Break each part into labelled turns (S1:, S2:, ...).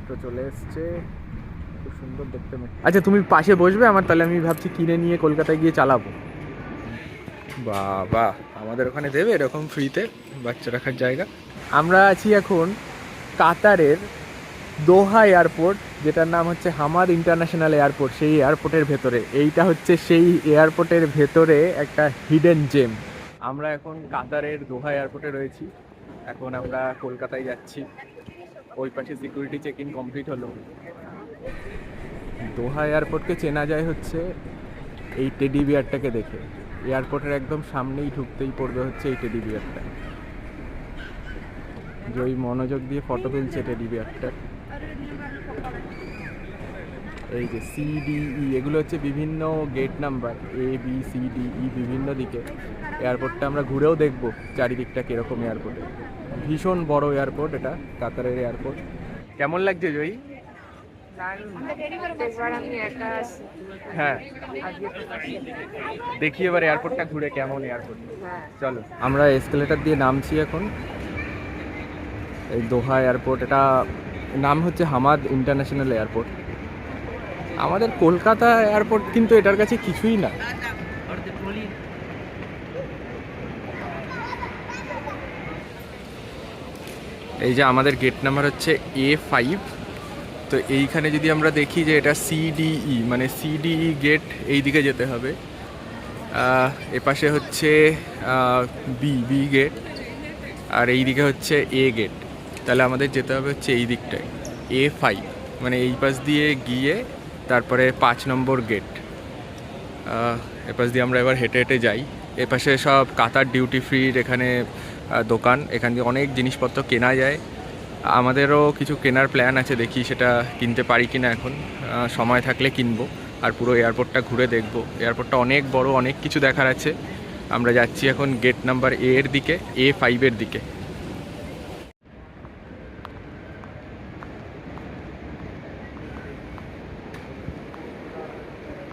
S1: Metro চলে এসছে, খুব সুন্দর দেখতে মেট্রো। আচ্ছা তুমি পাশে বসবে আমার, তাহলে আমি ভাবছি কিনে নিয়ে কলকাতায় গিয়ে চালাবো। বাহ, আমাদের ওখানে দেবে এরকম ফ্রিতে বাচ্চা রাখার জায়গা। আমরা আছি এখন কাতারের দোহা এয়ারপোর্ট, যেটার নাম হচ্ছে হামাদ ইন্টারন্যাশনাল এয়ারপোর্ট। সেই এয়ারপোর্টের ভেতরে, এইটা হচ্ছে সেই এয়ারপোর্টের ভেতরে একটা হিডেন জেম। আমরা এখন কাতারের দোহা এয়ারপোর্টে রয়েছি। এখন আমরা কলকাতায় যাচ্ছি। ওই পাশে সিকিউরিটি চেক ইন কমপ্লিট হলো। দোহা এয়ারপোর্টকে চেনা যায় হচ্ছে এই টেডি বিয়ারটাকে দেখে। এয়ারপোর্টের একদম সামনেই ঢুকতেই পড়বে হচ্ছে এই টেডি বিয়ারটা। যে ওই মনোযোগ দিয়ে ফটো তুলছে টেডি বিয়ারটা। এই যে CDE, এগুলো হচ্ছে বিভিন্ন গেট নাম্বার, ABCDE, বিভিন্ন দিকে। এয়ারপোর্টটা আমরা ঘুরেও দেখবো চারিদিকটা কীরকম এয়ারপোর্টে। ভীষণ বড় এয়ারপোর্ট এটা, কাতারের এয়ারপোর্ট। কেমন লাগছে জয়ী? হ্যাঁ, দেখি এবার এয়ারপোর্টটা ঘুরে কেমন এয়ারপোর্ট। চলো, আমরা এসকেলেটর দিয়ে নামছি এখন। এই দোহা এয়ারপোর্ট, এটা নাম হচ্ছে হামাদ ইন্টারন্যাশনাল এয়ারপোর্ট। আমাদের কলকাতা এয়ারপোর্ট কিন্তু এটার কাছে কিছুই না। এই যে আমাদের গেট নাম্বার হচ্ছে A5। তো এইখানে যদি আমরা দেখি যে এটা CDE, মানে CDE গেট, এই দিকে যেতে হবে। এপাশে হচ্ছে বি গেট, আর এই দিকে হচ্ছে A গেট। তাহলে আমাদের যেতে হবে হচ্ছে এই দিকটায় A5, মানে এই পাশ দিয়ে গিয়ে তারপরে 5 নম্বর গেট। এপাশ দিয়ে আমরা এবার হেঁটে হেঁটে যাই। এপাশে সব কাতার ডিউটি ফ্রির এখানে দোকান, এখান দিয়ে অনেক জিনিসপত্র কেনা যায়। আমাদেরও কিছু কেনার প্ল্যান আছে, দেখি সেটা কিনতে পারি কিনা এখন। সময় থাকলে কিনবো। আর পুরো এয়ারপোর্টটা ঘুরে দেখবো। এয়ারপোর্টটা অনেক বড়, অনেক কিছু দেখার আছে। আমরা যাচ্ছি এখন গেট নাম্বার এর দিকে, A5-এর দিকে।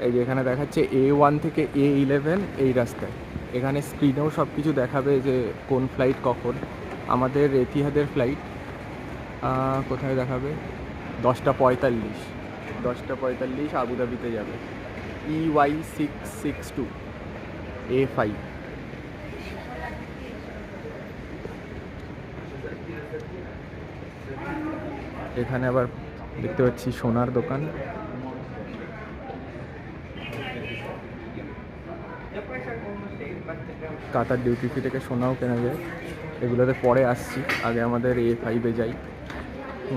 S1: এই যে এখানে দেখাচ্ছে A1 থেকে A11 এই রাস্তায়। এখানে স্ক্রিনেও সব কিছু দেখাবে যে কোন ফ্লাইট কখন। আমাদের এতিহাদের ফ্লাইট কোথায় দেখাবে? 10:45 আবুধাবিতে যাবে। EY662 A5। এখানে আবার দেখতে পাচ্ছি সোনার দোকান। কাতার ডিউটি ফ্রি থেকে সোনাও কেনা যায়। এগুলোতে পরে আসছি, আগে আমাদের A5-এ যাই।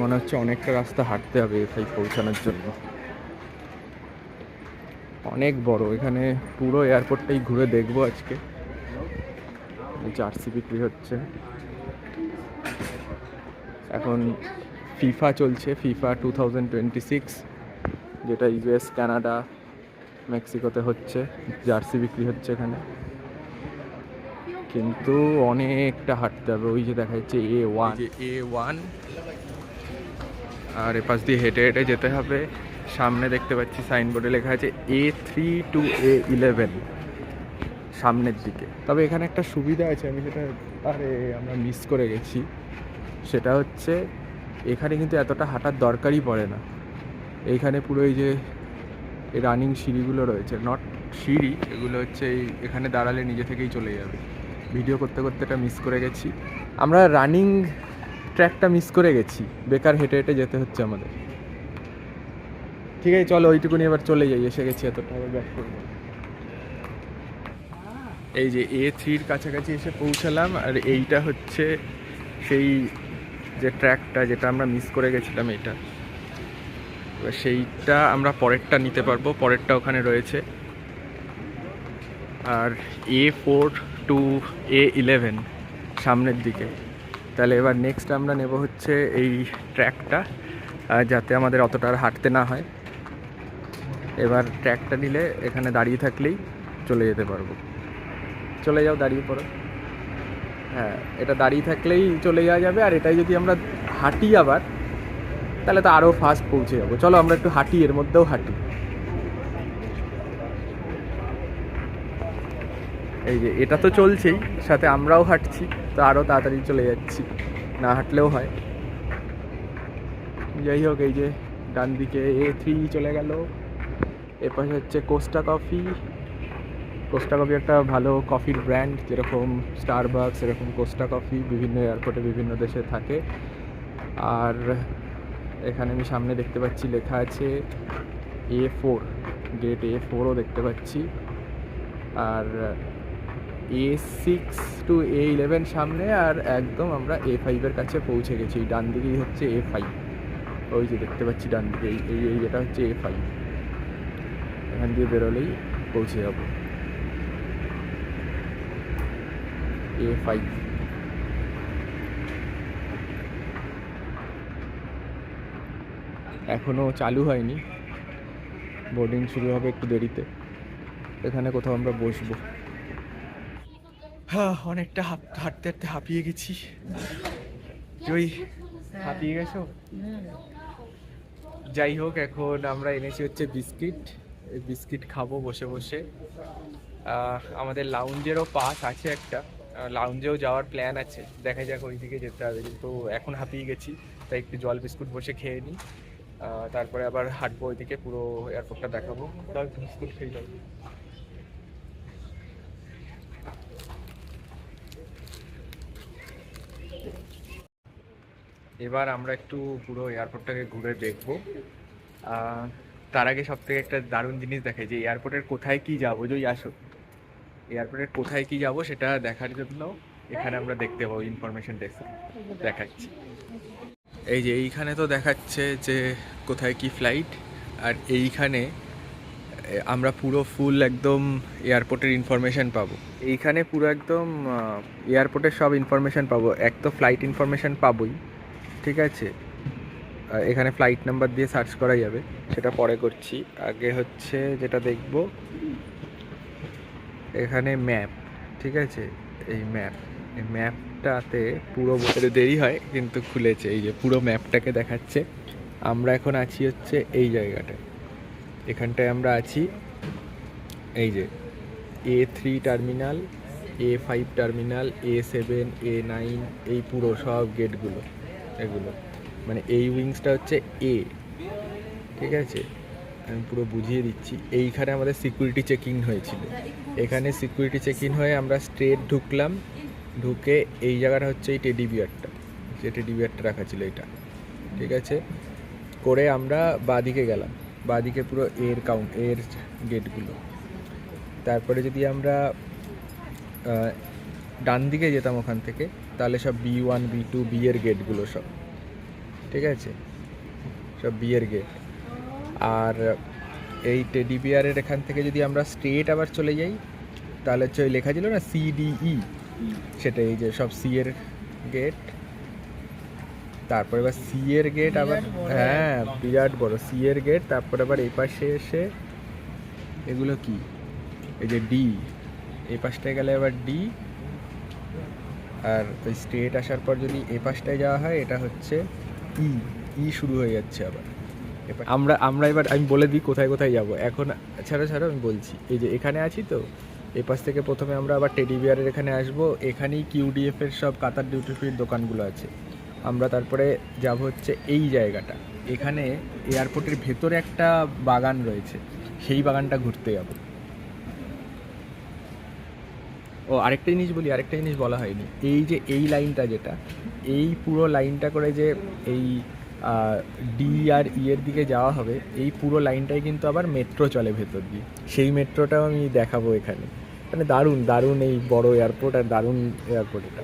S1: মনে হচ্ছে অনেকটা রাস্তা হাঁটতে হবে A5 পৌঁছানোর জন্য। অনেক বড়, এখানে পুরো এয়ারপোর্টটাই ঘুরে দেখবো আজকে। জার্সি বিক্রি হচ্ছে। এখন FIFA চলছে, FIFA 2026, যেটা US, কানাডা, মেক্সিকোতে হচ্ছে। জার্সি বিক্রি হচ্ছে এখানে, কিন্তু অনেকটা হাঁটতে হবে। ওই যে দেখা যাচ্ছে A1, আর এপাশ দিয়ে হেঁটে হেঁটে যেতে হবে। সামনে দেখতে পাচ্ছি সাইনবোর্ডে লেখা আছে A3 to A11 সামনের দিকে। তবে এখানে একটা সুবিধা আছে, আমি সেটা আমরা মিস করে গেছি। সেটা হচ্ছে এখানে কিন্তু এতটা হাঁটার দরকারই পড়ে না। এইখানে পুরো এই যে রানিং সিঁড়িগুলো রয়েছে, নট সিঁড়ি, এগুলো হচ্ছে এখানে দাঁড়ালে নিজে থেকেই চলে যাবে। ভিডিও করতে করতে এটা মিস করে গেছি। আমরা রানিং ট্র্যাকটা মিস করে গেছি, বেকার হেঁটে হেঁটে যেতে হচ্ছে আমাদের। ঠিক আছে, চলো ওইটুকুনি এবার চলে যাই, এসে গেছি, এতটা আবার ব্যাক করবো। এই যে A3-র কাছাকাছি এসে পৌঁছালাম। আর এইটা হচ্ছে সেই যে ট্র্যাকটা যেটা আমরা মিস করে গেছিলাম, এটা এবার সেইটা আমরা পরেরটা নিতে পারবো, পরেরটা ওখানে রয়েছে। আর A4 to A11 সামনের দিকে। তাহলে এবার নেক্সট আমরা নেব হচ্ছে এই ট্র্যাকটা, যাতে আমাদের অতটা আর হাঁটতে না হয়। এবার ট্র্যাকটা নিলে এখানে দাঁড়িয়ে থাকলেই চলে যেতে পারবো। চলে যাও, দাঁড়িয়ে পড়ো। হ্যাঁ, এটা দাঁড়িয়ে থাকলেই চলে যাওয়া যাবে। আর এটাই যদি আমরা হাঁটি আবার, তাহলে তো আরও ফাস্ট পৌঁছে যাবো। চলো আমরা একটু হাঁটি, এর মধ্যেও হাঁটি। এই যে এটা তো চলছেই, সাথে আমরাও হাঁটছি, তো আরও তাড়াতাড়ি চলে যাচ্ছি। না হাঁটলেও হয়। যাই হোক, এই যে ডান দিকে A3 চলে গেল, এরপর হচ্ছে কোস্টা কফি। কোস্টা কফি একটা ভালো কফির ব্র্যান্ড, যেরকম স্টারবাকস এরকম কোস্টা কফি বিভিন্ন এয়ারপোর্টে বিভিন্ন দেশে থাকে। আর এখানে আমি সামনে দেখতে পাচ্ছি লেখা আছে A4, গেট A4ও দেখতে পাচ্ছি। আর A6 to A11 সামনে, আর একদম আমরা A5-এর কাছে পৌঁছে গেছি। ডান দিকেই হচ্ছে A5, ওই যে দেখতে পাচ্ছি ডান দিকে এই যেটা হচ্ছে A5। এখান দিয়ে বেরোলেই পৌঁছে যাব A5। এখনও চালু হয়নি, বোর্ডিং শুরু হবে একটু দেরিতে। এখানে কোথাও আমরা বসবো। হ্যাঁ, অনেকটা হাঁটতে হাঁটতে হাঁপিয়ে গেছি। জয়ী, হাঁপিয়ে গেছো? যাই হোক, এখন আমরা এনেছি হচ্ছে বিস্কিট। এই বিস্কিট খাবো বসে বসে। আমাদের লাউঞ্জেরও পাস আছে একটা, লাউঞ্জেও যাওয়ার প্ল্যান আছে, দেখা যাক ওই দিকে যেতে হবে। কিন্তু এখন হাঁপিয়ে গেছি, তাই একটু জল বিস্কুট বসে খেয়ে নিই, তারপরে আবার হাঁটবো ওইদিকে, পুরো এয়ারপোর্টটা দেখাবো। বিস্কুট খেয়ে যাবো। এবার আমরা একটু পুরো এয়ারপোর্টটাকে ঘুরে দেখবো। তার আগে সব থেকে একটা দারুণ জিনিস দেখাই, যে এয়ারপোর্টের কোথায় কি যাবো। যদি আসো, এয়ারপোর্টের কোথায় কি যাব সেটা দেখার জন্য এখানে আমরা দেখতে পাবো ইনফরমেশন ডেস্ক দেখাচ্ছি। এই যে এইখানে তো দেখাচ্ছে যে কোথায় কি ফ্লাইট, আর এইখানে আমরা পুরো ফুল একদম এয়ারপোর্টের ইনফরমেশন পাবো। এইখানে পুরো একদম এয়ারপোর্টের সব ইনফরমেশন পাবো। এক তো ফ্লাইট ইনফরমেশন পাবোই, ঠিক আছে, এখানে ফ্লাইট নাম্বার দিয়ে সার্চ করা যাবে, সেটা পরে করছি। আগে হচ্ছে যেটা দেখব, এখানে ম্যাপ, ঠিক আছে, এই ম্যাপটাতে পুরো দেরি হয় কিন্তু খুলেছে। এই যে পুরো ম্যাপটাকে দেখাচ্ছে। আমরা এখন আছি হচ্ছে এই জায়গাটায়, এখানটায় আমরা আছি। এই যে A3 terminal, A5 terminal, A7, A9, এই পুরো সব গেটগুলো, এগুলো মানে এই উইংসটা হচ্ছে A, ঠিক আছে। আমি পুরো বুঝিয়ে দিচ্ছি। এইখানে আমাদের সিকিউরিটি চেকিং হয়েছিল, এখানে সিকিউরিটি চেকিং হয়ে আমরা স্ট্রেট ঢুকলাম, ঢুকে এই জায়গাটা হচ্ছে এই টেডি বিয়ারটা, যে টেডি বিয়ারটা রাখা ছিল এটা, ঠিক আছে, করে আমরা বাঁদিকে গেলাম। বাঁদিকে পুরো এর গেটগুলো। তারপরে যদি আমরা ডান দিকে যেতাম ওখান থেকে, তাহলে সব B1, B2, B এর গেটগুলো সব, ঠিক আছে, সব B এর গেট। আর এই টেডি বিয়ারের এখান থেকে যদি আমরা স্ট্রেট আবার চলে যাই, তাহলে হচ্ছে ওই লেখা ছিল না CDE, সেটা এই যে সব C এর গেট। তারপরে এবার C এর গেট আবার, হ্যাঁ বিরাট বড় C এর গেট। তারপরে আবার এই পাশে এসে এগুলো কি, এই যে D, এই পাশটায় গেলে আবার D। আর ওই স্ট্রেট আসার পর যদি এই পাশটায় যাওয়া হয়, এটা হচ্ছে E শুরু হয়ে যাচ্ছে আবার। আমরা এবার আমি বলে দিই কোথায় কোথায় যাব এখন। ছাড়ো আমি বলছি। এই যে এখানে আছি তো, এই পাশ থেকে প্রথমে আমরা আবার টেডি বিয়ারের এখানে আসবো। এখানেই QDF এর সব কাতার ডিউটি ফ্রির দোকানগুলো আছে। আমরা তারপরে যাব হচ্ছে এই জায়গাটা, এখানে এয়ারপোর্টের ভেতরে একটা বাগান রয়েছে, সেই বাগানটা ঘুরতে যাব। ও আরেকটা জিনিস বলা হয়নি, এই যে এই লাইনটা, যেটা এই পুরো লাইনটা করে যে এই D আর E এর দিকে যাওয়া হবে, এই পুরো লাইনটাই কিন্তু আবার মেট্রো চলে ভেতর দিয়ে। সেই মেট্রোটাও আমি দেখাবো এখানে। মানে দারুণ এই বড় এয়ারপোর্ট, আর দারুণ এয়ারপোর্ট এটা।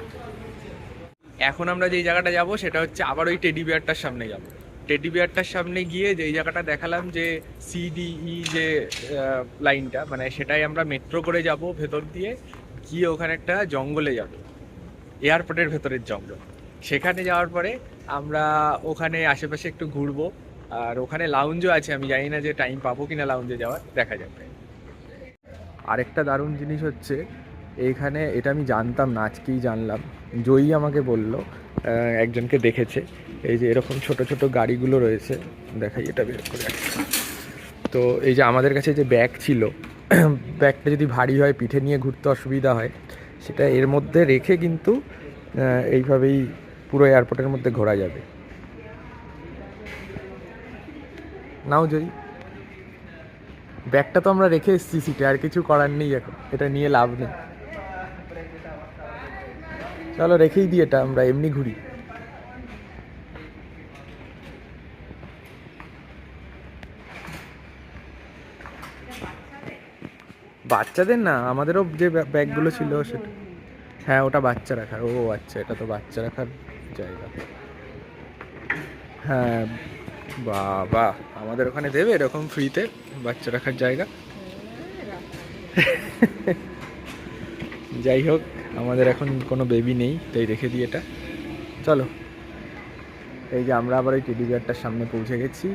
S1: এখন আমরা যেই জায়গাটা যাব সেটা হচ্ছে আবার ওই টেডি বিয়ারটার সামনে যাব। টেডি বিয়ারটার সামনে গিয়ে যেই জায়গাটা দেখালাম যে CDE যে লাইনটা, মানে সেটাই আমরা মেট্রো করে যাব ভেতর দিয়ে, গিয়ে ওখানে একটা জঙ্গলে যাব, এয়ারপোর্টের ভেতরের জঙ্গল। সেখানে যাওয়ার পরে আমরা ওখানে আশেপাশে একটু ঘুরবো, আর ওখানে লাউঞ্জও আছে। আমি জানি না যে টাইম পাবো কিনা লাউঞ্জে যাওয়ার, দেখা যাবে। আরেকটা দারুণ জিনিস হচ্ছে এইখানে, এটা আমি জানতাম না, আজকেই জানলাম, জয়ী আমাকে বলল, একজনকে দেখেছে, এই যে এরকম ছোট ছোট গাড়িগুলো রয়েছে, দেখাই এটা বের করে। তো এই যে আমাদের কাছে যে ব্যাগ ছিল, ব্যাগটা যদি ভারী হয়, পিঠে নিয়ে ঘুরতে অসুবিধা হয়, সেটা এর মধ্যে রেখে কিন্তু এইভাবেই পুরো এয়ারপোর্টের মধ্যে ঘোরা যাবে। নাও জয়ী, ব্যাগটা তো আমরা রেখে এসেছি সিটে, আর কিছু করার নেই এখন, এটা নিয়ে লাভ নেই। চলো রেখেই দিই এটা, আমরা এমনি ঘুরি। বাচ্চাদের না, আমাদেরও যে ব্যাগগুলো ছিল সেটা। হ্যাঁ ওটা বাচ্চা রাখার, ও আচ্ছা এটা তো বাচ্চা রাখার জায়গা। হ্যাঁ বাবা, আমাদের ওখানে দেবে এরকম ফ্রিতে বাচ্চা রাখার জায়গা? যাই হোক, আমাদের এখন কোনো বেবি নেই, তাই রেখে দিই এটা। চলো, এই যে আমরা আবার ওই টেডি বিয়ারটার সামনে পৌঁছে গেছি।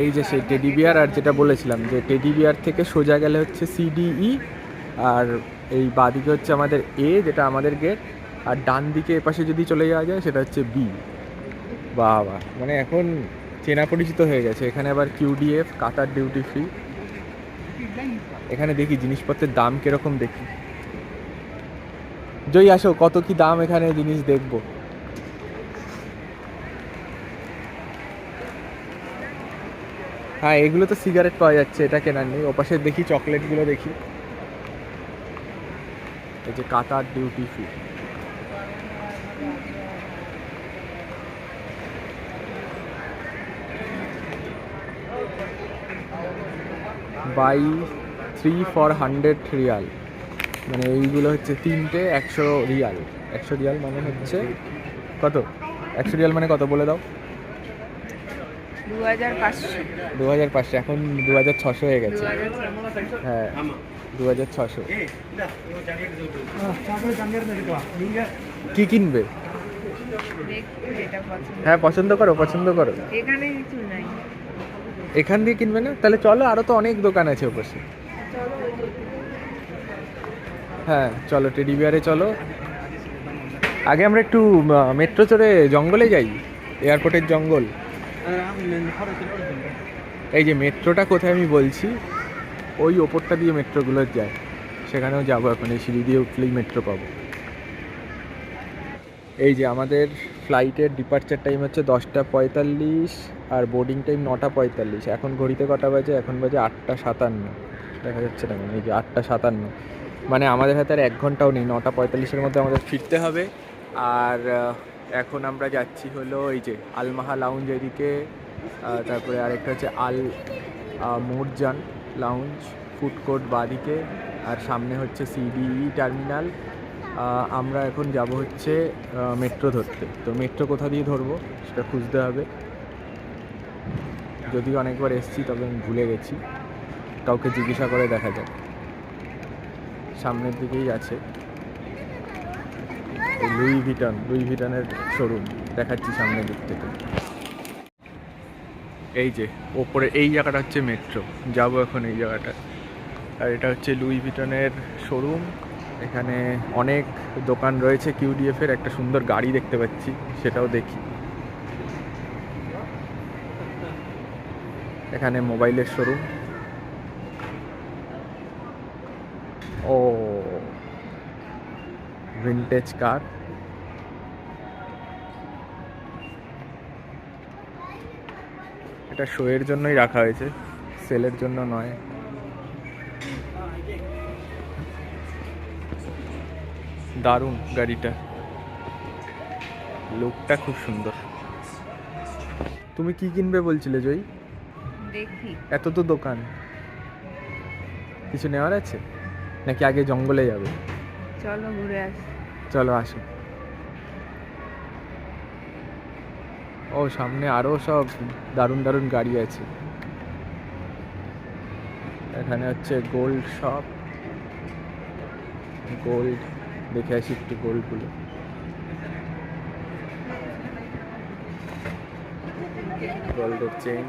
S1: এই যে সেই টেডি বিয়ার, আর যেটা বলেছিলাম যে টেডি বিয়ার থেকে সোজা গেলে হচ্ছে সিডিই, আর এই বাঁদিকে হচ্ছে আমাদের এ, যেটা আমাদের গেট, আর ডান দিকে এপাশে যদি চলে যাওয়া যায় সেটা হচ্ছে বি। বাবা, মানে এখন চেনা পরিচিত হয়ে গেছে। এখানে আবার কিউডিএফ, কাতার ডিউটি ফ্রি। এখানে দেখি জিনিসপত্রের দাম কিরকম, দেখি। জয়ী আসো, কত কি দাম এখানে জিনিস দেখবো। হ্যাঁ এগুলো তো সিগারেট পাওয়া যাচ্ছে, এটা কেনার নেই। ওপাশে দেখি চকলেটগুলো দেখি, এই যে Qatar duty free. Buy 3 for 100 রিয়াল, মানে এইগুলো হচ্ছে তিনটে 100 রিয়াল। 100 রিয়াল মানে হচ্ছে কত? 100 রিয়াল মানে কত বলে দাও? 2500। এখন 2600 হয়ে গেছে। হ্যাঁ 2600। কি কিনবে? হ্যাঁ পছন্দ করো, পছন্দ করো। এখান দিয়ে কিনবে না? তাহলে চলো, আরো তো অনেক দোকান আছে ওপাশে। হ্যাঁ চলো টেডি বিয়ারে চলো। আগে আমরা একটু মেট্রো চড়ে জঙ্গলে যাই, এয়ারপোর্টের জঙ্গল। এই যে মেট্রোটা কোথায় আমি বলছি, ওই ওপরটা দিয়ে মেট্রোগুলো যায়, সেখানেও যাবো এখন। এই সিঁড়ি দিয়ে উঠলেই মেট্রো পাবো। এই যে আমাদের ফ্লাইটের ডিপার্চার টাইম হচ্ছে 10:45 আর বোর্ডিং টাইম 9:45। এখন ঘড়িতে কটা বাজে? এখন বাজে 8:57। দেখা যাচ্ছে না, এই যে 8:57, মানে আমাদের হাতে আর 1 ঘন্টাও নেই। 9:45-এর মধ্যে আমাদের ফিরতে হবে। আর এখন আমরা যাচ্ছি হলো এই যে আলমাহা লাউঞ্জ এদিকে, তারপরে আরেকটা হচ্ছে আল মোরজান লাউঞ্জ, ফুড কোর্ট বাদিকে, আর সামনে হচ্ছে সিডিই টার্মিনাল। আমরা এখন যাব হচ্ছে মেট্রো ধরতে। তো মেট্রো কোথা দিয়ে ধরবো সেটা খুঁজতে হবে। যদিও অনেকবার এসেছি, তবে আমি ভুলে গেছি। কাউকে জিজ্ঞাসা করে দেখা যাক। সামনের দিকেই আছে লুই ভিটনের শোরুম, দেখাচ্ছি সামনের দিক থেকে। এই যে ওপরে এই জায়গাটা হচ্ছে মেট্রো, যাবো এখন এই জায়গাটা। আর এটা হচ্ছে লুই ভিটনের শোরুম। এখানে অনেক দোকান রয়েছে। কিউডিএফের একটা সুন্দর গাড়ি দেখতে পাচ্ছি, সেটাও দেখি। এখানে মোবাইলের শোরুম। ও ভিনটেজ কার। এটা শো এর জন্যই রাখা হয়েছে, সেলের জন্য নয়। দারুণ গাড়িটা, লুকটা খুব সুন্দর। তুমি কি কিনবে বলছিলে জয়ী?
S2: দেখি,
S1: এত তো দোকান, কিছু নেওয়ার আছে নাকি আগে জঙ্গলে যাবে?
S2: চলো ঘুরে আসি।
S1: চলো আসো। ও সামনে আরো সব দারুণ দারুণ গাড়ি আছে। এখানে হচ্ছে গোল্ড শপ, গোল্ড দেখে আসি একটু গোল্ডগুলো। গোল্ডের চেইন,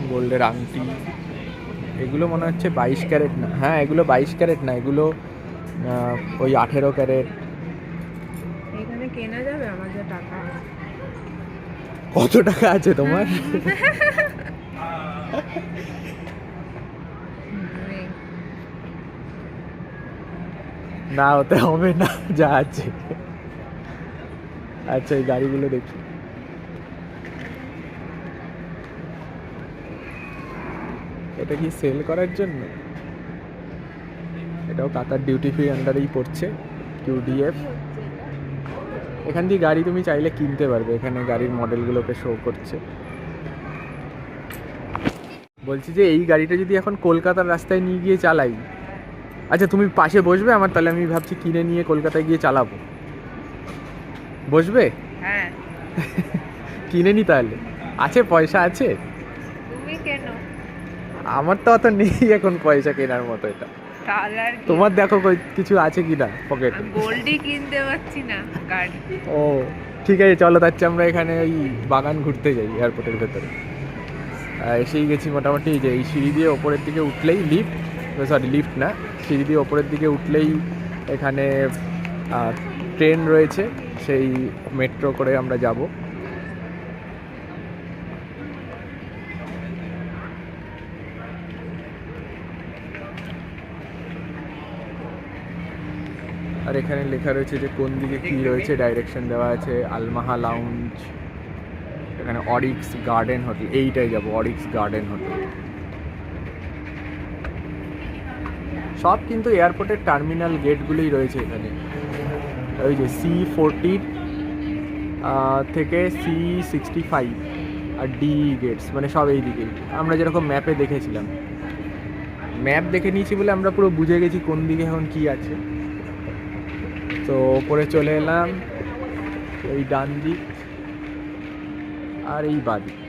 S1: গোল্ডের আংটি। এগুলো মনে হচ্ছে 22 ক্যারেট না। হ্যাঁ এগুলো 22 ক্যারেট না, এগুলো ওই 18 ক্যারেট।
S2: এখানে কেনা যাবে আমার যা টাকা আছে।
S1: কত টাকা আছে তোমার? না হতে হবে না, যা আছে। আচ্ছা এই গাড়িগুলো দেখি। এটা কি সেল করার জন্য? এটাও কাতার ডিউটি ফ্রি আন্ডারেই পড়ছে, QDF। এখান দিয়ে গাড়ি তুমি চাইলে কিনতে পারবে, এখানে গাড়ির মডেলগুলোকে শো করছে। বলছি যে এই গাড়িটা যদি এখন কলকাতার রাস্তায় নিয়ে গিয়ে চালাই, আচ্ছা তুমি পাশে বসবে আমার, তাহলে আমি ভাবছি কিনে নিয়ে কলকাতায় গিয়ে চালাবো। বসবে?
S2: হ্যাঁ।
S1: কিনে নি তাহলে, আছে পয়সা আছে?
S2: তুমি কেন?
S1: আমার তো অত নেই এখন পয়সা কেনার মতো এটা।
S2: তাহলে আর কি?
S1: তোমার দেখো কিছু আছে কিনা পকেটে।
S2: গোল্ডই কিনতে পারছি না গাড়ি।
S1: ও ঠিক আছে, চলো তার চেয়ে আমরা এখানে ওই বাগান ঘুরতে যাই এয়ারপোর্টের ভেতরে। এসেই গেছি মোটামুটি। যে এই সিঁড়ি দিয়ে ওপরের দিকে উঠলেই লিফট, সরি লিফট না, সিঁড়ি দিয়ে ওপরের দিকে উঠলেই এখানে ট্রেন রয়েছে, সেই মেট্রো করে আমরা যাব। আর এখানে লেখা রয়েছে যে কোন দিকে কী রয়েছে, ডাইরেকশন দেওয়া আছে। আলমাহা লাউঞ্জ, এখানে অরিক্স গার্ডেন হোটেল, এইটাই যাব, অরিক্স গার্ডেন হোটেল। সব কিন্তু এয়ারপোর্টের টার্মিনাল গেটগুলোই রয়েছে এখানে। ওই যে C14 থেকে C65 আর ডি গেটস, মানে সব এই দিকেই। আমরা যেরকম ম্যাপে দেখেছিলাম, ম্যাপ দেখে নিয়েছি বলে আমরা পুরো বুঝে গেছি কোন দিকে এখন কী আছে। তো ওপরে চলে এলাম, এই ডান দিক আর এই বাঁ দিক,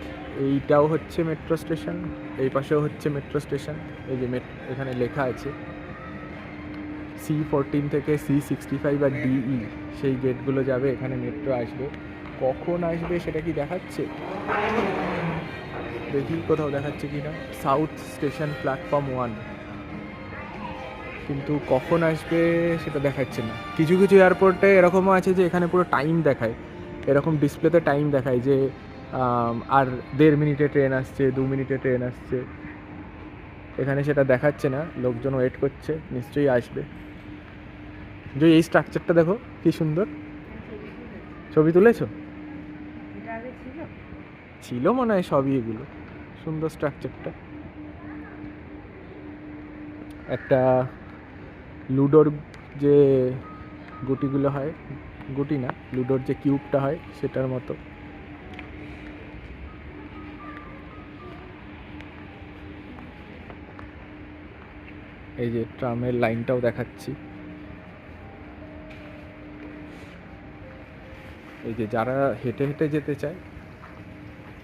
S1: এইটাও হচ্ছে মেট্রো স্টেশন, এই পাশেও হচ্ছে মেট্রো স্টেশন। এই যে এখানে লেখা আছে C14 থেকে C65 আর DE, সেই গেটগুলো যাবে, এখানে মেট্রো আসবে। কখন আসবে সেটা কি দেখাচ্ছে? দেখি কোথাও দেখাচ্ছে কি না। সাউথ স্টেশন প্ল্যাটফর্ম 1, কিন্তু কখন আসবে সেটা দেখাচ্ছে না। কিছু কিছু এয়ারপোর্টে এরকমও আছে যে এখানে পুরো টাইম দেখায়, এরকম ডিসপ্লেতে টাইম দেখায় যে আর 1.5 মিনিটে ট্রেন আসছে, 2 মিনিটে ট্রেন আসছে। এখানে সেটা দেখাচ্ছে না, লোকজন ওয়েট করছে, নিশ্চয়ই আসবে। যে এই স্ট্রাকচারটা দেখো কি সুন্দর, ছবি তুলেছো?
S2: এটা আগে ছিল?
S1: ছিল মনে হয় সবই এগুলো, সুন্দর স্ট্রাকচারটা। একটা লুডোর যে গুটিগুলো হয়, গুটি না, লুডোর যে কিউবটা হয় সেটার মতো। এই যে ট্রামের লাইনটাও দেখাচ্ছি। এই যে যারা হেঁটে হেঁটে যেতে চায়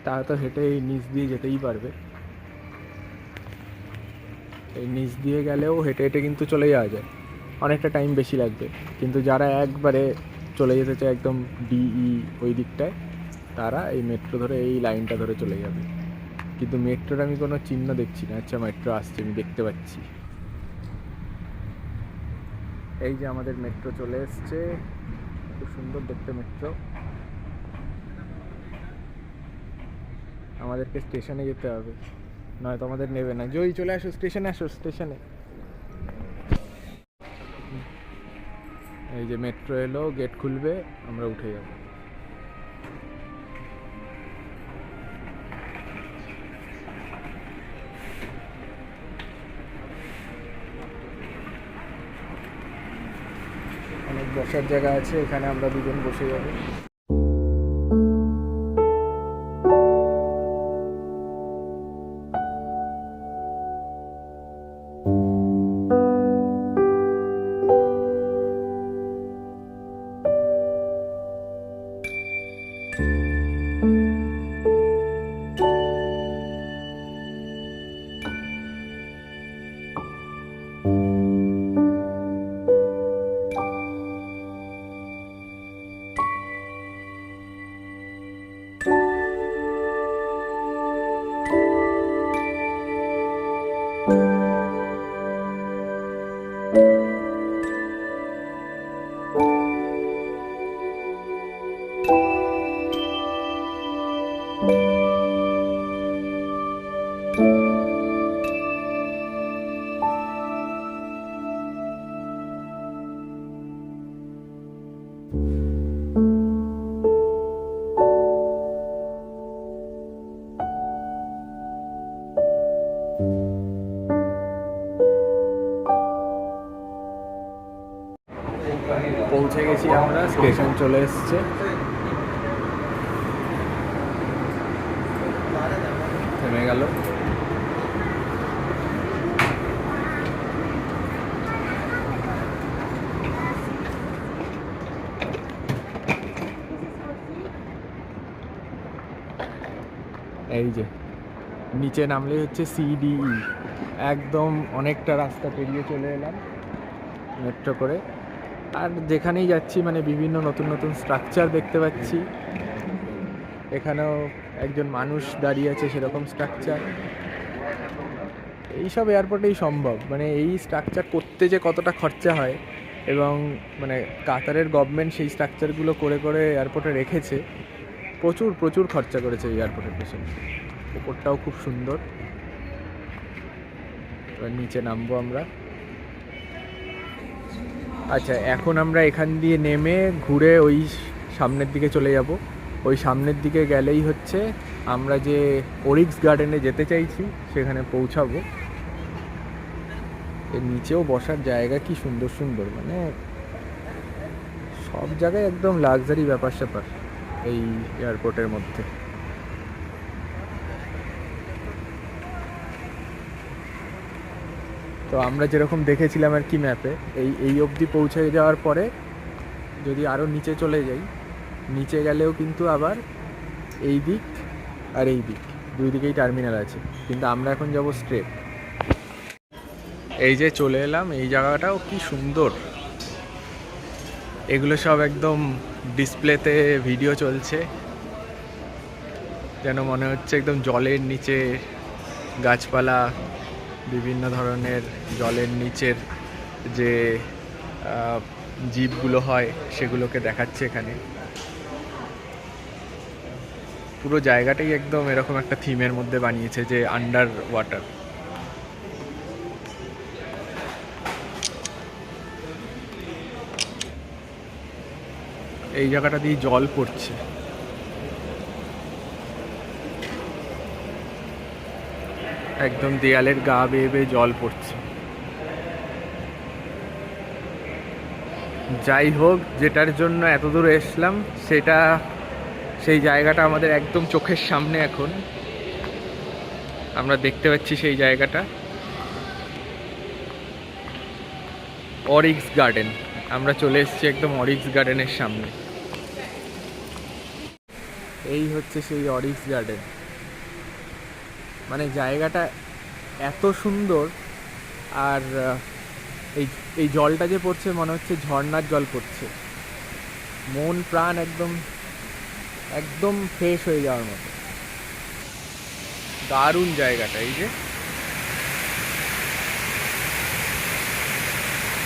S1: তারা তো হেঁটে এই নিচ দিয়ে যেতেই পারবে। এই নিচ দিয়ে গেলেও হেঁটে হেঁটে কিন্তু চলে যাওয়া যায়, অনেকটা টাইম বেশি লাগবে। কিন্তু যারা একবারে চলে যেতে চায় একদম DE ওই দিকটায়, তারা এই মেট্রো ধরে এই লাইনটা ধরে চলে যাবে। কিন্তু মেট্রোর আমি কোনো চিহ্ন দেখছি না। আচ্ছা মেট্রো আসছে, আমি দেখতে পাচ্ছি। এই যে আমাদের মেট্রো চলে এসছে, খুব সুন্দর দেখতে মেট্রো। আমাদেরকে স্টেশনে যেতে হবে, নয়তো আমাদের নেবে না। জয়ী চলে আসো স্টেশনে, আসো স্টেশনে। এই যে মেট্রো এলো, গেট খুলবে, আমরা উঠে যাব। অনেক বসার জায়গা আছে, এখানে আমরা দুজন বসে যাবো। যাচ্ছি আমরা, স্টেশন চলে এসছে। থেমে গেল। এই যে নিচে নামলে হচ্ছে সিডিই, একদম অনেকটা রাস্তা পেরিয়ে চলে এলাম মেট্রো করে। আর যেখানেই যাচ্ছি মানে বিভিন্ন নতুন নতুন স্ট্রাকচার দেখতে পাচ্ছি। এখানেও একজন মানুষ দাঁড়িয়ে আছে, সেরকম স্ট্রাকচার। এইসব এয়ারপোর্টেই সম্ভব, মানে এই স্ট্রাকচার করতে যে কতটা খরচা হয়, এবং মানে কাতারের গভর্নমেন্ট সেই স্ট্রাকচারগুলো করে করে এয়ারপোর্টে রেখেছে। প্রচুর প্রচুর খরচা করেছে এই এয়ারপোর্টের পেছনে। ওপরটাও খুব সুন্দর। এবার নিচে নামবো আমরা। আচ্ছা, এখন আমরা এখান দিয়ে নেমে ঘুরে ওই সামনের দিকে চলে যাব। ওই সামনের দিকে গেলেই হচ্ছে আমরা যে ওরিক্স গার্ডেনে যেতে চাইছি সেখানে পৌঁছাবো। এর নিচেও বসার জায়গা কি সুন্দর সুন্দর, মানে সব জায়গায় একদম লাক্সারি ব্যাপার স্যাপার এই এয়ারপোর্টের মধ্যে। তো আমরা যেরকম দেখেছিলাম আর কি ম্যাপে, এই অবধি পৌঁছে যাওয়ার পরে যদি আরও নিচে চলে যাই, নিচে গেলেও কিন্তু আবার এই দিক আর এই দিক দুই দিকেই টার্মিনাল আছে, কিন্তু আমরা এখন যাব স্ট্রেট। এই যে চলে এলাম, এই জায়গাটাও কি সুন্দর। এগুলো সব একদম ডিসপ্লেতে ভিডিও চলছে, যেন মনে হচ্ছে একদম জলের নিচে গাছপালা, বিভিন্ন ধরনের জলের নিচের যে জীবগুলো হয় সেগুলোকে দেখাচ্ছে এখানে। পুরো জায়গাটাই একদম এরকম একটা থিমের মধ্যে বানিয়েছে, যে আন্ডার ওয়াটার। এই জায়গাটা দিয়ে জল পড়ছে, একদম দেয়ালের গা বেয়ে বেয়ে জল পড়ছে। যাই হোক, যেটার জন্য এত দূর এসলাম সেটা, সেই জায়গাটা আমাদের একদম চোখের সামনে। এখন আমরা দেখতে পাচ্ছি সেই জায়গাটা, অরিক্স গার্ডেন। আমরা চলে এসেছি একদম অরিক্স গার্ডেনের সামনে। এই হচ্ছে সেই অরিক্স গার্ডেন। মানে জায়গাটা এত সুন্দর, আর এই এই জলটা যে পড়ছে মনে হচ্ছে ঝর্ণার জল পড়ছে। মন প্রাণ একদম একদম ফ্রেশ হয়ে যাওয়ার মতো। দারুণ জায়গাটা। এই যে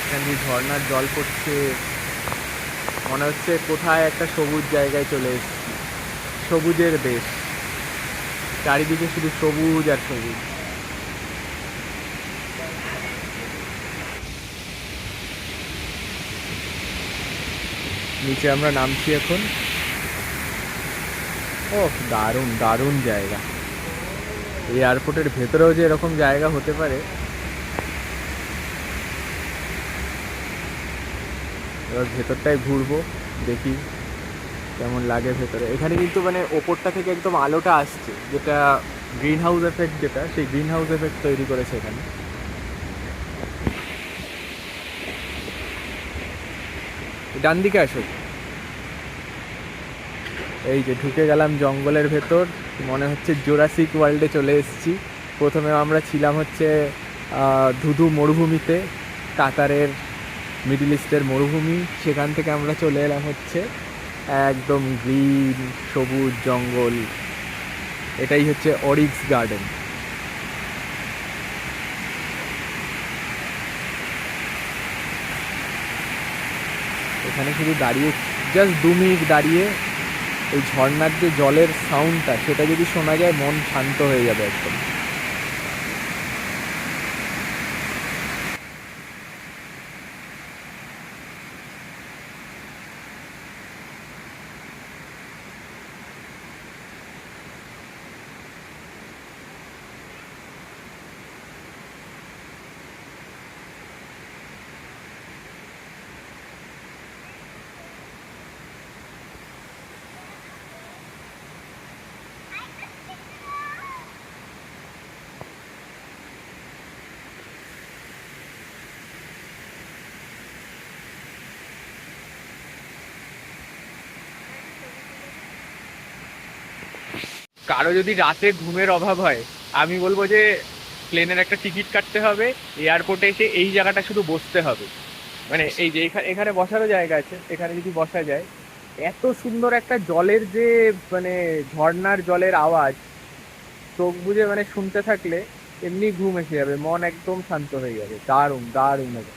S1: এখানে ঝর্ণার জল পড়ছে, মনে হচ্ছে কোথায় একটা সবুজ জায়গায় চলে এসেছি। সবুজের দেশ, চারিদিকে শুধু সবুজ আর সবুজ। নিচে আমরা নামছি এখন। ও দারুণ দারুণ জায়গা। এই এয়ারপোর্টের ভেতরেও যে এরকম জায়গা হতে পারে। এবার ভেতরটায় ঘুরবো, দেখি কেমন লাগে ভেতরে। এখানে কিন্তু মানে ওপরটা থেকে একদম আলোটা আসছে, যেটা গ্রিন হাউস এফেক্ট, যেটা সেই গ্রিন হাউস এফেক্ট তৈরি করেছে এখানে। ডান দিকে আসো। এই যে ঢুকে গেলাম জঙ্গলের ভেতর, মনে হচ্ছে জুরাসিক ওয়ার্ল্ডে চলে এসেছি। প্রথমে আমরা ছিলাম হচ্ছে ধুধু মরুভূমিতে, কাতারের মিডল ইস্টের মরুভূমি। সেখান থেকে আমরা চলে এলাম হচ্ছে একদম গ্রিন সবুজ জঙ্গল। এটাই হচ্ছে অরিক্স গার্ডেন। এখানে শুধু দাঁড়িয়ে, জাস্ট 2 মিনিট দাঁড়িয়ে এই ঝর্ণার যে জলের সাউন্ডটা, সেটা যদি শোনা যায় মন শান্ত হয়ে যাবে একদম। কারো যদি রাতে ঘুমের অভাব হয়, আমি বলবো যে প্লেনের একটা টিকিট কাটতে হবে, এয়ারপোর্টে এসে এই জায়গাটা শুধু বসতে হবে। মানে এই যে এখানে এখানে বসারও জায়গা আছে, এখানে যদি বসা যায়। এত সুন্দর একটা জলের যে মানে ঝর্ণার জলের আওয়াজ, চোখ বুজে মানে শুনতে থাকলে এমনি ঘুম এসে যাবে, মন একদম শান্ত হয়ে যাবে। দারুণ দারুণ হবে।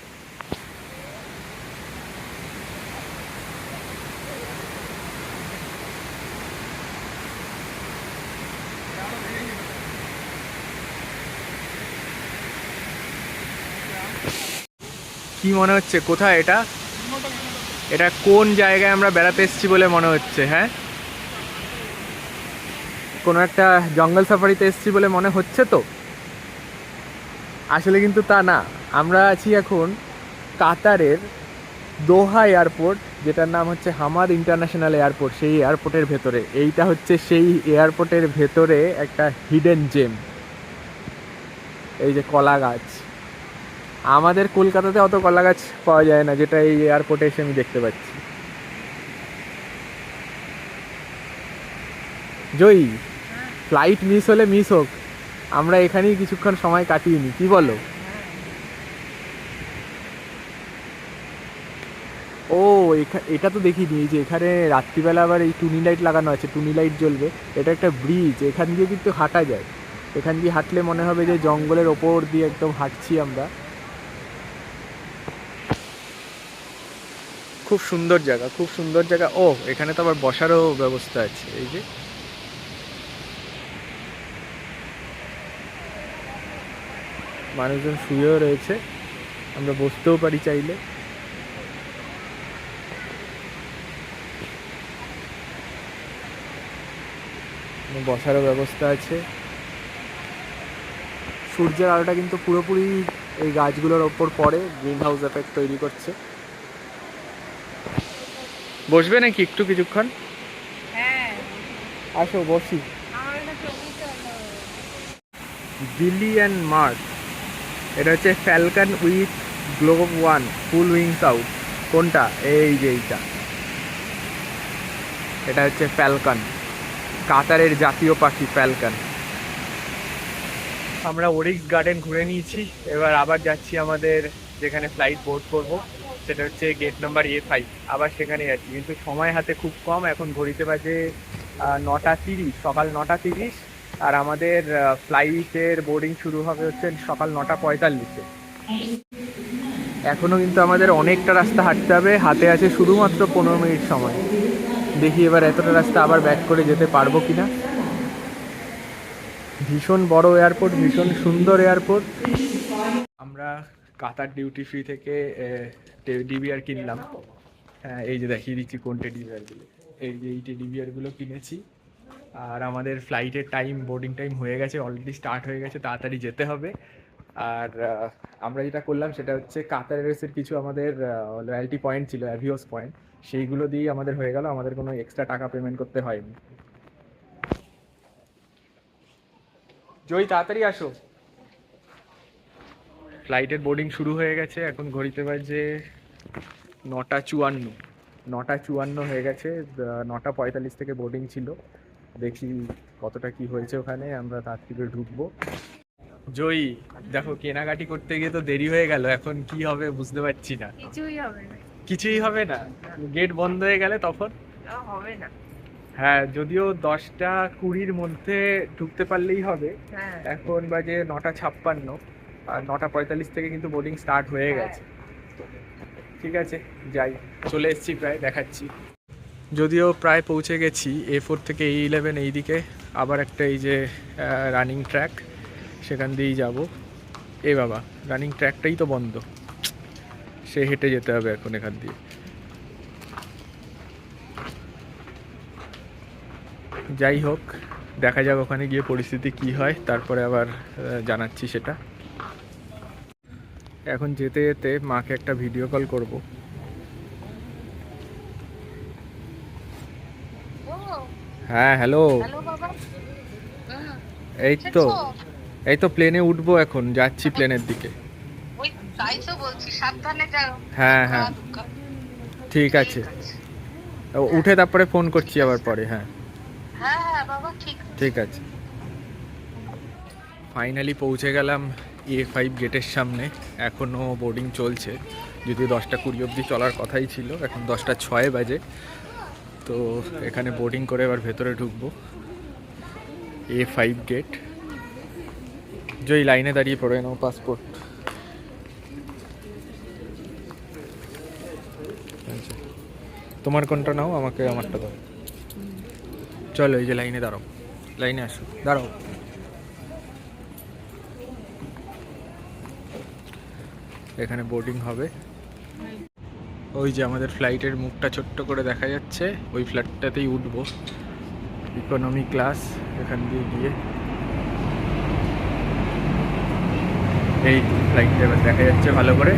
S1: কি মনে হচ্ছে কোথায় এটা? এটা কোন জায়গায় আমরা বেড়াতে এসেছি বলে মনে হচ্ছে? হ্যাঁ, কোনো একটা জঙ্গল সাফারিতে এসেছি বলে মনে হচ্ছে তো। আসলে কিন্তু তা না, আমরা আছি এখন কাতারের দোহা এয়ারপোর্ট, যেটার নাম হচ্ছে হামাদ ইন্টারন্যাশনাল এয়ারপোর্ট। সেই এয়ারপোর্টের ভেতরে, এইটা হচ্ছে সেই এয়ারপোর্টের ভেতরে একটা হিডেন জেম। এই যে কলা গাছ, আমাদের কলকাতাতে অত কলা গাছ পাওয়া যায় না, যেটা এই এয়ারপোর্টে এসে আমি দেখতে পাচ্ছি। জয়ী, ফ্লাইট মিস হলে মিস হোক, আমরা এখানেই কিছুক্ষণ সময় কাটিয়ে নিই, কি বলো? ও, এটা তো দেখিনি, এই যে এখানে রাত্রিবেলা আবার এই টুনি লাইট লাগানো আছে, টুনি লাইট জ্বলবে। এটা একটা ব্রিজ, এখান দিয়ে কিন্তু হাঁটা যায়। এখান দিয়ে হাঁটলে মনে হবে যে জঙ্গলের ওপর দিয়ে একদম হাঁটছি আমরা। খুব সুন্দর জায়গা, খুব সুন্দর জায়গা। ও, এখানে তো আবার বসারও ব্যবস্থা আছে। এই যে মানুষজন শুয়েও রয়েছে, আমরা বসতেও পারি চাইলে। বসারও ব্যবস্থা আছে। সূর্যের আলোটা কিন্তু পুরোপুরি এই গাছগুলোর ওপর পড়ে, গ্রিন হাউস এফেক্ট তৈরি করছে। বসবে নাকি একটু কিছুক্ষণ?
S2: হ্যাঁ,
S1: আসো বসি।
S2: আমার একটা ছবি তোলো।
S1: বিলি অ্যান্ড মার্স, এটা হচ্ছে Falcon with globe one full wings out. কোনটা? এই যে এইটা, এটা হচ্ছে ফ্যালকন, কাতারের জাতীয় পাখি ফ্যালকন। আমরা ওরিক্স গার্ডেন ঘুরে নিয়েছি, এবার আবার যাচ্ছি আমাদের যেখানে ফ্লাইট বোর্ড করব, সেটা হচ্ছে গেট নাম্বার A5। আবার সেখানে যাচ্ছি, কিন্তু সময় হাতে খুব কম। এখন ঘড়িতে বাজে 9:30, সকাল 9:30। আর আমাদের ফ্লাইটের বোর্ডিং শুরু হবে হচ্ছে সকাল 9:45-এ। এখনও কিন্তু আমাদের অনেকটা রাস্তা হাঁটতে হবে, হাতে আছে শুধুমাত্র 15 মিনিট সময়। দেখি এবার এতটা রাস্তা আবার ব্যাক করে যেতে পারবো কিনা। ভীষণ বড় এয়ারপোর্ট, ভীষণ সুন্দর এয়ারপোর্ট। আমরা কাতার ডিউটি ফ্রি থেকে ডিবিআর কিনলাম। হ্যাঁ, এই যে দেখিয়ে দিচ্ছি কোন টেডি বিয়ারগুলো। এই যে এই টেডি বিয়ারগুলো কিনেছি। আর আমাদের ফ্লাইটের টাইম, বোর্ডিং টাইম হয়ে গেছে, অলরেডি স্টার্ট হয়ে গেছে, তাড়াতাড়ি যেতে হবে। আর আমরা যেটা করলাম সেটা হচ্ছে কাতার এয়ারওয়েজের কিছু আমাদের লয়্যালটি পয়েন্ট ছিল, অ্যাভিওস পয়েন্ট, সেইগুলো দিয়েই আমাদের হয়ে গেল, আমাদের কোনো এক্সট্রা টাকা পেমেন্ট করতে হয়নি। জয়, তাড়াতাড়ি আসো। ফ্লাইটের বোর্ডিং শুরু হয়ে গেছে, এখন ঘড়িতে বাজে 9:54। 9:54 হয়ে গেছে। 9:45 থেকে বোর্ডিং ছিল। দেখি কতটা কি হয়েছে ওখানে, আমরা তাড়াতাড়ি ঢুকবো। জয়ী, দেখো কেনাকাটি করতে গিয়ে তো দেরি হয়ে গেল, এখন কি হবে বুঝতে পারছি না।
S2: কিছুই হবে না।
S1: কিছুই হবে না? গেট বন্ধ হয়ে গেলে তখন?
S2: হবে না।
S1: হ্যাঁ, যদিও 10:20-র মধ্যে ঢুকতে পারলেই হবে।
S2: হ্যাঁ,
S1: এখন বাজে 9:56, আর 9:45 থেকে কিন্তু বোর্ডিং স্টার্ট হয়ে গেছে। ঠিক আছে, যাই, চলে এসেছি প্রায়, দেখাচ্ছি। যদিও প্রায় পৌঁছে গেছি। A4 থেকে A11 এই দিকে আবার একটা এই যে রানিং ট্র্যাক, সেখান দিয়েই যাব। এ বাবা, রানিং ট্র্যাকটাই তো বন্ধ, সে হেঁটে যেতে হবে এখন এখান দিয়ে। যাই হোক, দেখা যাক ওখানে গিয়ে পরিস্থিতি কি হয়, তারপরে আবার জানাচ্ছি সেটা। এখন যেতে যেতে মাকে একটা ভিডিও কল করব। হ্যাঁ, হ্যালো। এই তো, এই তো প্লেনে উঠবো, এখন যাচ্ছি প্লেনের দিকে। হ্যাঁ হ্যাঁ, ঠিক আছে, উঠে তারপরে ফোন করছি আবার পরে। হ্যাঁ। ঠিক আছে। ফাইনালি পৌঁছে গেলাম A5 গেটের সামনে। এখনও বোর্ডিং চলছে, যদি 10:20 অবধি চলার কথাই ছিল, এখন 10:06 বাজে। তো এখানে বোর্ডিং করে এবার ভেতরে ঢুকবো। A5 gate. জয় লাইনে দাঁড়িয়ে পড়ে নাও পাসপোর্ট। তোমার কোনটা নাও, আমাকে আমারটা দাও। চলো এই যে লাইনে দাঁড়াও, লাইনে আসো, দাঁড়াও। এখানে বোর্ডিং হবে। ওই যে আমাদের ফ্লাইটের মুখটা ছোট্ট করে দেখা যাচ্ছে, ওই ফ্লাইটটাতেই উঠবো, ইকোনমি ক্লাস। এখান দিয়ে গিয়ে এই ফ্লাইটটা এবার দেখা যাচ্ছে ভালো করে,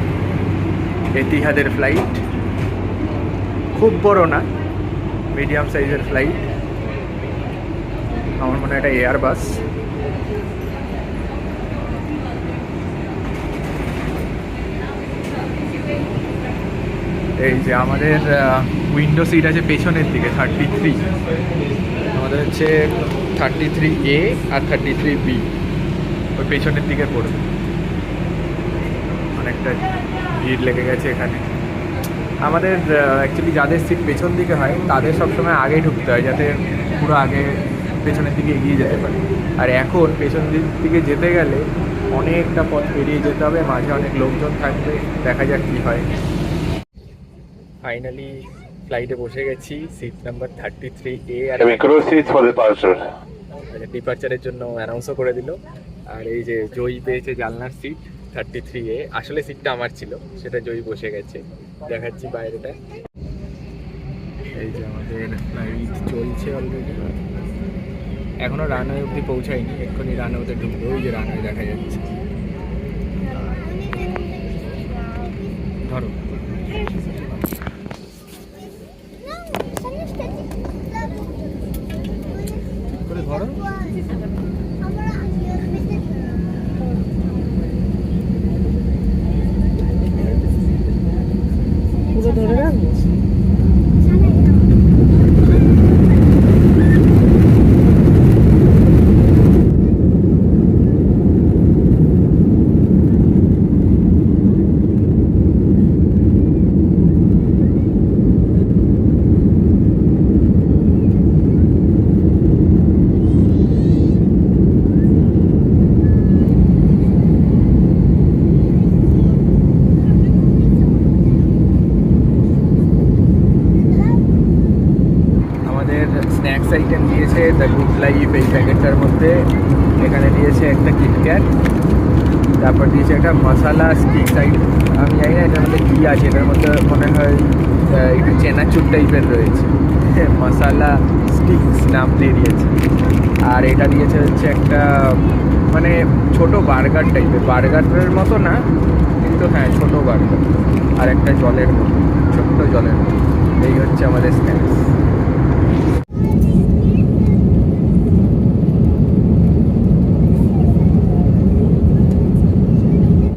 S1: এতিহাদের ফ্লাইট। খুব বড় না, মিডিয়াম সাইজের ফ্লাইট। আমার মনে হয় এটা এয়ারবাস। এই যে আমাদের উইন্ডো সিট আছে পেছনের দিকে 33। আমাদের হচ্ছে 33A আর 33B, ওই পেছনের দিকে পড়বে। অনেকটা ভিড় লেগে গেছে এখানে। আমাদের অ্যাকচুয়ালি যাদের সিট পেছন দিকে হয় তাদের সবসময় আগে ঢুকতে হয়, যাতে পুরো আগে পেছনের দিকে এগিয়ে যেতে পারে। আর এখন পেছন দিকে যেতে গেলে অনেকটা পথ পেরিয়ে যেতে হবে, মাঝে অনেক লোকজন থাকবে, দেখা যাক কী হয়। ফাইনালি ফ্লাইটে বসে গেছি, সিট নাম্বার 33A। আর ডিপার্চারের জন্য অ্যানাউন্সও করে দিল। আর এই যে জয়ী পেয়েছে জানলার সিট 33A। আসলে সিটটা আমার ছিল, সেটা জয়ী বসে গেছে। দেখাচ্ছি বাইরেটা। এই যে আমাদের ফ্লাইট চলছে অলরেডি, এখনও রানওয়ে অবধি পৌঁছায়নি, এক্ষুনি রানওয়েতে ঢুকবো। ওই যে রানওয়ে দেখা যাচ্ছে, ধরো। ঠিক করে ধরো।
S2: পুরো ধরে রাখবো।
S1: স্ন্যাক্স আইটেম দিয়েছে দ্য গুড লাইফ এই প্যাকেটটার মধ্যে। এখানে দিয়েছে একটা কিটক্যাট, তারপর দিয়েছে একটা মশালা স্টিক্স আইটেম। আমি জানি না এটার মধ্যে কী আছে, এটার মধ্যে মনে হয় একটু চেনাচুর টাইপের রয়েছে, মশালা স্টিক্স নাম দিয়ে দিয়েছে। আর এটা দিয়েছে হচ্ছে একটা মানে ছোট বার্গার টাইপের, বার্গারের মতো না কিন্তু হ্যাঁ ছোটো বার্গার। আর একটা জলের মতো, ছোট্ট জলের মতো। এই হচ্ছে আমাদের স্ন্যাক্স।